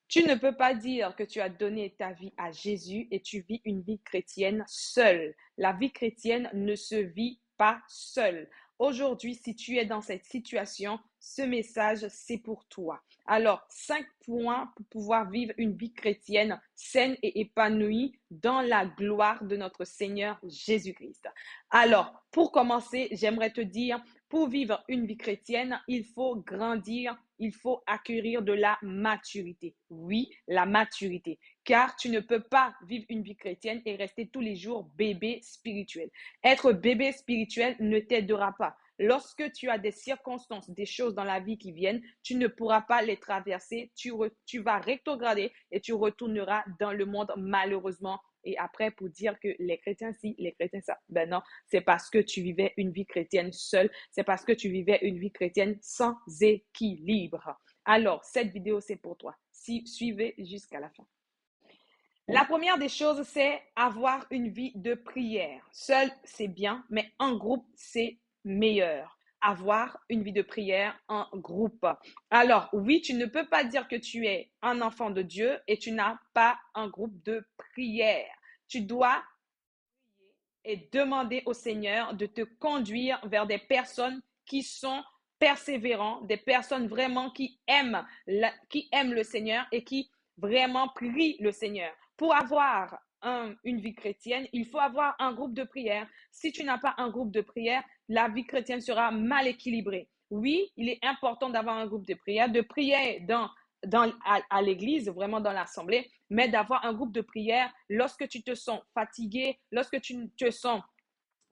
Tu ne peux pas dire que tu as donné ta vie à Jésus et tu vis une vie chrétienne seule. La vie chrétienne ne se vit pas seule. Aujourd'hui, si tu es dans cette situation, ce message, c'est pour toi. Alors, 5 points pour pouvoir vivre une vie chrétienne saine et épanouie dans la gloire de notre Seigneur Jésus-Christ. Alors, pour commencer, j'aimerais te dire, pour vivre une vie chrétienne, il faut grandir, il faut acquérir de la maturité. Oui, la maturité. Car tu ne peux pas vivre une vie chrétienne et rester tous les jours bébé spirituel. Être bébé spirituel ne t'aidera pas. Lorsque tu as des circonstances, des choses dans la vie qui viennent, tu ne pourras pas les traverser. Tu vas rétrograder et tu retourneras dans le monde malheureusement. Et après, pour dire que les chrétiens ci, les chrétiens ça. Ben non, c'est parce que tu vivais une vie chrétienne seule. C'est parce que tu vivais une vie chrétienne sans équilibre. Alors, cette vidéo, c'est pour toi. Si, suivez jusqu'à la fin. La première des choses, c'est avoir une vie de prière. Seul, c'est bien, mais en groupe, c'est meilleur. Avoir une vie de prière en groupe. Alors, oui, tu ne peux pas dire que tu es un enfant de Dieu et tu n'as pas un groupe de prière. Tu dois et demander au Seigneur de te conduire vers des personnes qui sont persévérantes, des personnes vraiment qui aiment le Seigneur et qui vraiment prient le Seigneur. Pour avoir une vie chrétienne, il faut avoir un groupe de prière. Si tu n'as pas un groupe de prière, la vie chrétienne sera mal équilibrée. Oui, il est important d'avoir un groupe de prier à l'église, vraiment dans l'assemblée, mais d'avoir un groupe de prière lorsque tu te sens fatigué, lorsque tu te sens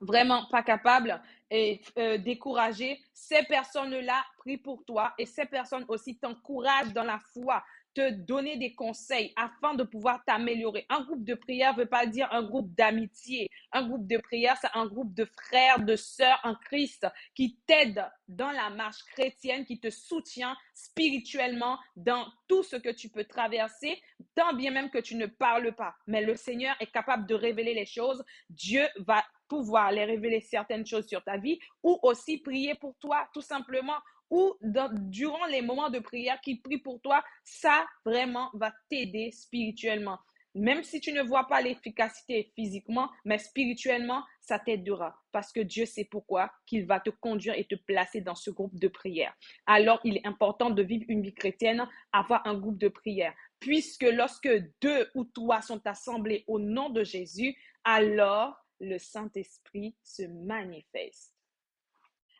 vraiment pas capable et découragé, ces personnes-là prient pour toi et ces personnes aussi t'encouragent dans la foi, te donner des conseils afin de pouvoir t'améliorer. Un groupe de prière ne veut pas dire un groupe d'amitié. Un groupe de prière, c'est un groupe de frères, de sœurs en Christ qui t'aident dans la marche chrétienne, qui te soutient spirituellement dans tout ce que tu peux traverser, tant bien même que tu ne parles pas. Mais le Seigneur est capable de révéler les choses. Dieu va pouvoir les révéler certaines choses sur ta vie ou aussi prier pour toi tout simplement ou durant les moments de prière qu'il prie pour toi, ça vraiment va t'aider spirituellement. Même si tu ne vois pas l'efficacité physiquement, mais spirituellement, ça t'aidera parce que Dieu sait pourquoi qu'il va te conduire et te placer dans ce groupe de prière. Alors, il est important de vivre une vie chrétienne, avoir un groupe de prière. Puisque lorsque 2 ou 3 sont assemblés au nom de Jésus, alors le Saint-Esprit se manifeste.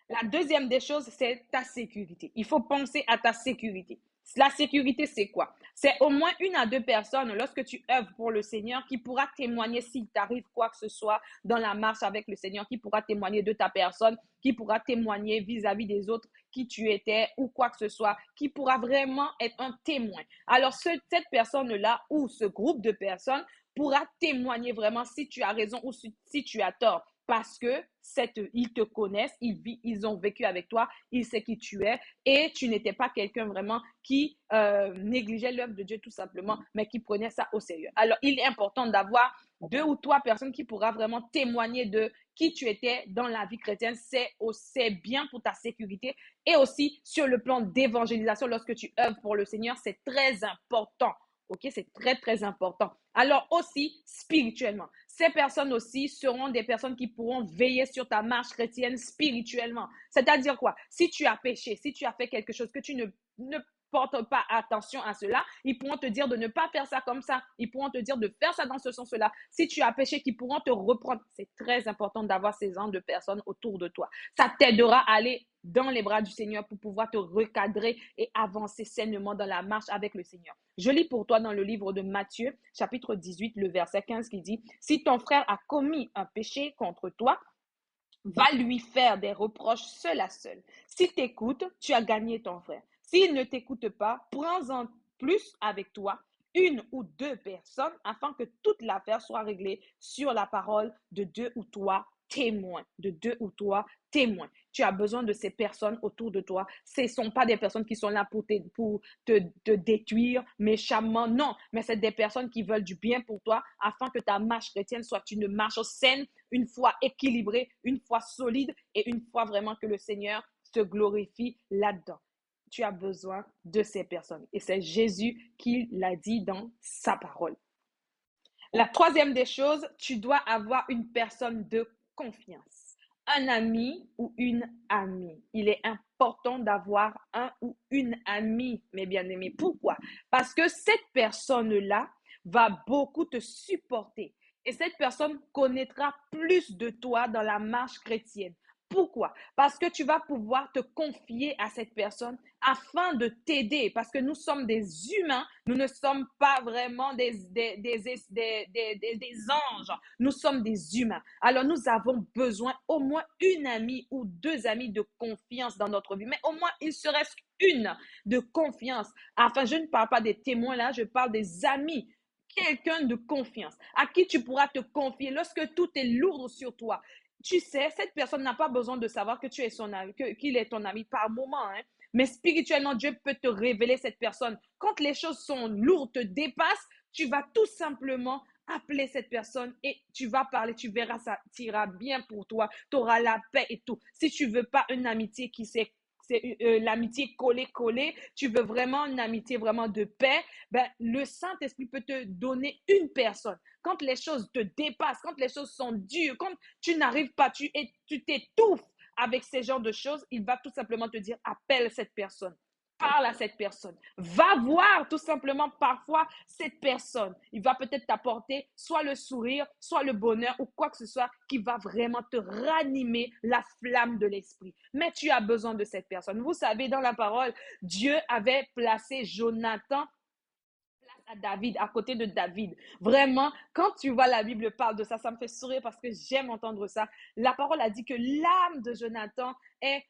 La deuxième des choses, c'est ta sécurité. Il faut penser à ta sécurité. La sécurité, c'est quoi? C'est au moins 1 à 2 personnes, lorsque tu œuvres pour le Seigneur, qui pourra témoigner s'il t'arrive quoi que ce soit dans la marche avec le Seigneur, qui pourra témoigner de ta personne, qui pourra témoigner vis-à-vis des autres qui tu étais ou quoi que ce soit, qui pourra vraiment être un témoin. Alors, cette personne-là ou ce groupe de personnes pourra témoigner vraiment si tu as raison ou si tu as tort parce que ils te connaissent, ils ont vécu avec toi, ils savent qui tu es et tu n'étais pas quelqu'un vraiment qui négligeait l'œuvre de Dieu tout simplement, mais qui prenait ça au sérieux. Alors, il est important d'avoir 2 ou 3 personnes qui pourra vraiment témoigner de qui tu étais dans la vie chrétienne. C'est bien pour ta sécurité et aussi sur le plan d'évangélisation lorsque tu œuvres pour le Seigneur, c'est très important. Ok, c'est très, très important. Alors aussi, spirituellement, ces personnes aussi seront des personnes qui pourront veiller sur ta marche chrétienne spirituellement. C'est-à-dire quoi? Si tu as péché, si tu as fait quelque chose que tu ne portes pas attention à cela, ils pourront te dire de ne pas faire ça comme ça. Ils pourront te dire de faire ça dans ce sens-là. Si tu as péché, qu'ils pourront te reprendre. C'est très important d'avoir ces genres de personnes autour de toi. Ça t'aidera à aller dans les bras du Seigneur pour pouvoir te recadrer et avancer sainement dans la marche avec le Seigneur. Je lis pour toi dans le livre de Matthieu, chapitre 18, le verset 15 qui dit, si ton frère a commis un péché contre toi, va lui faire des reproches seul à seul. S'il t'écoute, tu as gagné ton frère. S'il ne t'écoute pas, prends-en plus avec toi 1 ou 2 personnes afin que toute l'affaire soit réglée sur la parole de 2 ou 3 témoins. De 2 ou 3 témoins. Tu as besoin de ces personnes autour de toi. Ce ne sont pas des personnes qui sont là pour te détruire méchamment. Non, mais c'est des personnes qui veulent du bien pour toi afin que ta marche chrétienne soit une marche saine, une foi équilibrée, une foi solide et une foi vraiment que le Seigneur se glorifie là-dedans. tu as besoin de ces personnes. Et c'est Jésus qui l'a dit dans sa parole. La troisième des choses, tu dois avoir une personne de confiance. Un ami ou une amie. Il est important d'avoir un ou une amie, mes bien-aimés. Pourquoi? Parce que cette personne-là va beaucoup te supporter. Et cette personne connaîtra plus de toi dans la marche chrétienne. Pourquoi? Parce que tu vas pouvoir te confier à cette personne afin de t'aider. Parce que nous sommes des humains, nous ne sommes pas vraiment des anges. Nous sommes des humains. Alors nous avons besoin au moins une amie ou deux amis de confiance dans notre vie. Mais au moins, il serait une de confiance. Enfin, je ne parle pas des témoins là, je parle des amis. Quelqu'un de confiance à qui tu pourras te confier lorsque tout est lourd sur toi. Tu sais, cette personne n'a pas besoin de savoir que tu es son ami, qu'il est ton ami par moment, hein. Mais spirituellement, Dieu peut te révéler cette personne. Quand les choses sont lourdes, te dépassent, tu vas tout simplement appeler cette personne et tu vas parler, tu verras, ça ira bien pour toi, tu auras la paix et tout. Si tu veux pas une amitié qui c'est l'amitié collée, tu veux vraiment une amitié vraiment de paix, ben, le Saint-Esprit peut te donner une personne. Quand les choses te dépassent, quand les choses sont dures, quand tu n'arrives pas, tu t'étouffes avec ces genres de choses, il va tout simplement te dire, appelle cette personne. Parle à cette personne. Va voir tout simplement parfois cette personne. Il va peut-être t'apporter soit le sourire, soit le bonheur ou quoi que ce soit qui va vraiment te ranimer la flamme de l'esprit. Mais tu as besoin de cette personne. Vous savez, dans la parole, Dieu avait placé Jonathan à David, à côté de David. Vraiment, quand tu vois la Bible parle de ça, ça me fait sourire parce que j'aime entendre ça. La parole a dit que l'âme de Jonathan est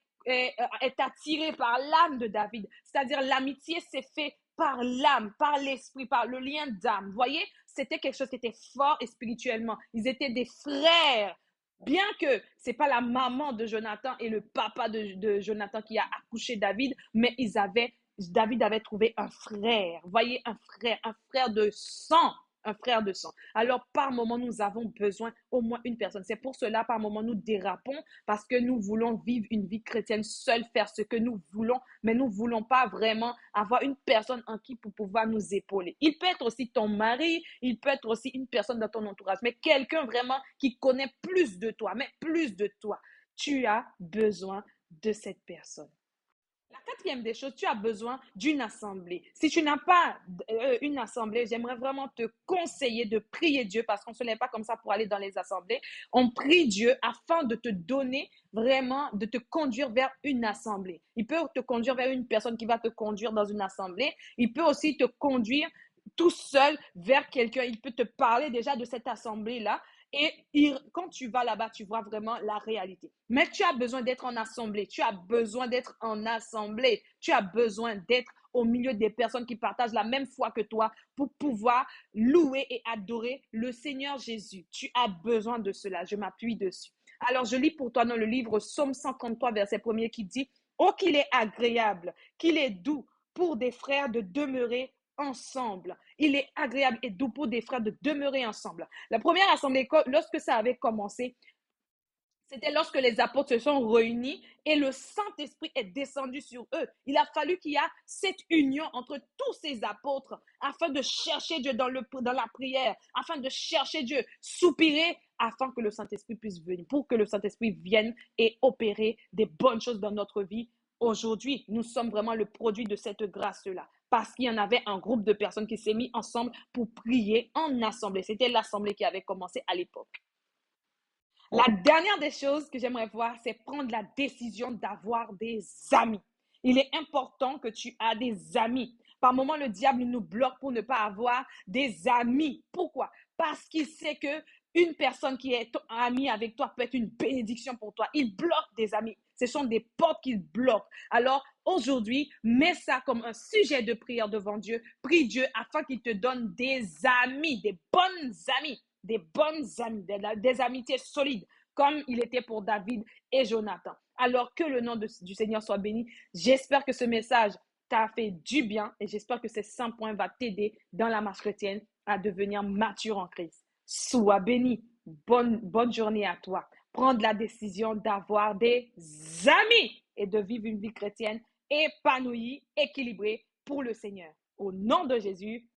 attirée par l'âme de David. C'est-à-dire l'amitié s'est faite par l'âme, par l'esprit, par le lien d'âme. Vous voyez, c'était quelque chose qui était fort et spirituellement. Ils étaient des frères. Bien que c'est pas la maman de Jonathan et le papa de Jonathan qui a accouché David, mais David avait trouvé un frère. Voyez, un frère de sang. Un frère de sang. Alors, par moment, nous avons besoin au moins une personne. C'est pour cela, par moment, nous dérapons parce que nous voulons vivre une vie chrétienne seule, faire ce que nous voulons, mais nous ne voulons pas vraiment avoir une personne en qui pour pouvoir nous épauler. Il peut être aussi ton mari, il peut être aussi une personne dans ton entourage, mais quelqu'un vraiment qui connaît plus de toi, mais plus de toi. Tu as besoin de cette personne. La quatrième des choses, tu as besoin d'une assemblée. Si tu n'as pas une assemblée, j'aimerais vraiment te conseiller de prier Dieu parce qu'on ne se lève pas comme ça pour aller dans les assemblées. On prie Dieu afin de te donner vraiment, de te conduire vers une assemblée. Il peut te conduire vers une personne qui va te conduire dans une assemblée. Il peut aussi te conduire tout seul vers quelqu'un. Il peut te parler déjà de cette assemblée-là et quand tu vas là-bas, tu vois vraiment la réalité. Mais tu as besoin d'être en assemblée. Tu as besoin d'être en assemblée. Tu as besoin d'être au milieu des personnes qui partagent la même foi que toi pour pouvoir louer et adorer le Seigneur Jésus. Tu as besoin de cela. Je m'appuie dessus. Alors, je lis pour toi dans le livre Psaume 133, verset 1er qui dit « Oh, qu'il est agréable, qu'il est doux pour des frères de demeurer ensemble. Il est agréable et doux pour des frères de demeurer ensemble. » La première assemblée, lorsque ça avait commencé, c'était lorsque les apôtres se sont réunis et le Saint-Esprit est descendu sur eux. Il a fallu qu'il y ait cette union entre tous ces apôtres afin de chercher Dieu dans la prière, afin de chercher Dieu, soupirer afin que le Saint-Esprit puisse venir, pour que le Saint-Esprit vienne et opérer des bonnes choses dans notre vie. Aujourd'hui, nous sommes vraiment le produit de cette grâce-là parce qu'il y en avait un groupe de personnes qui s'est mis ensemble pour prier en assemblée. C'était l'assemblée qui avait commencé à l'époque. La dernière des choses que j'aimerais voir, c'est prendre la décision d'avoir des amis. Il est important que tu aies des amis. Par moments, le diable nous bloque pour ne pas avoir des amis. Pourquoi? Parce qu'il sait que une personne qui est amie avec toi peut être une bénédiction pour toi. Il bloque des amis. Ce sont des portes qu'il bloque. Alors, aujourd'hui, mets ça comme un sujet de prière devant Dieu. Prie Dieu afin qu'il te donne des amis, des bonnes amies, des amitiés solides, comme il était pour David et Jonathan. Alors que le nom du Seigneur soit béni. J'espère que ce message t'a fait du bien et j'espère que ces 5 points vont t'aider dans la marche chrétienne à devenir mature en Christ. Sois béni. Bonne journée à toi. Prendre la décision d'avoir des amis et de vivre une vie chrétienne épanoui, équilibré pour le Seigneur. Au nom de Jésus,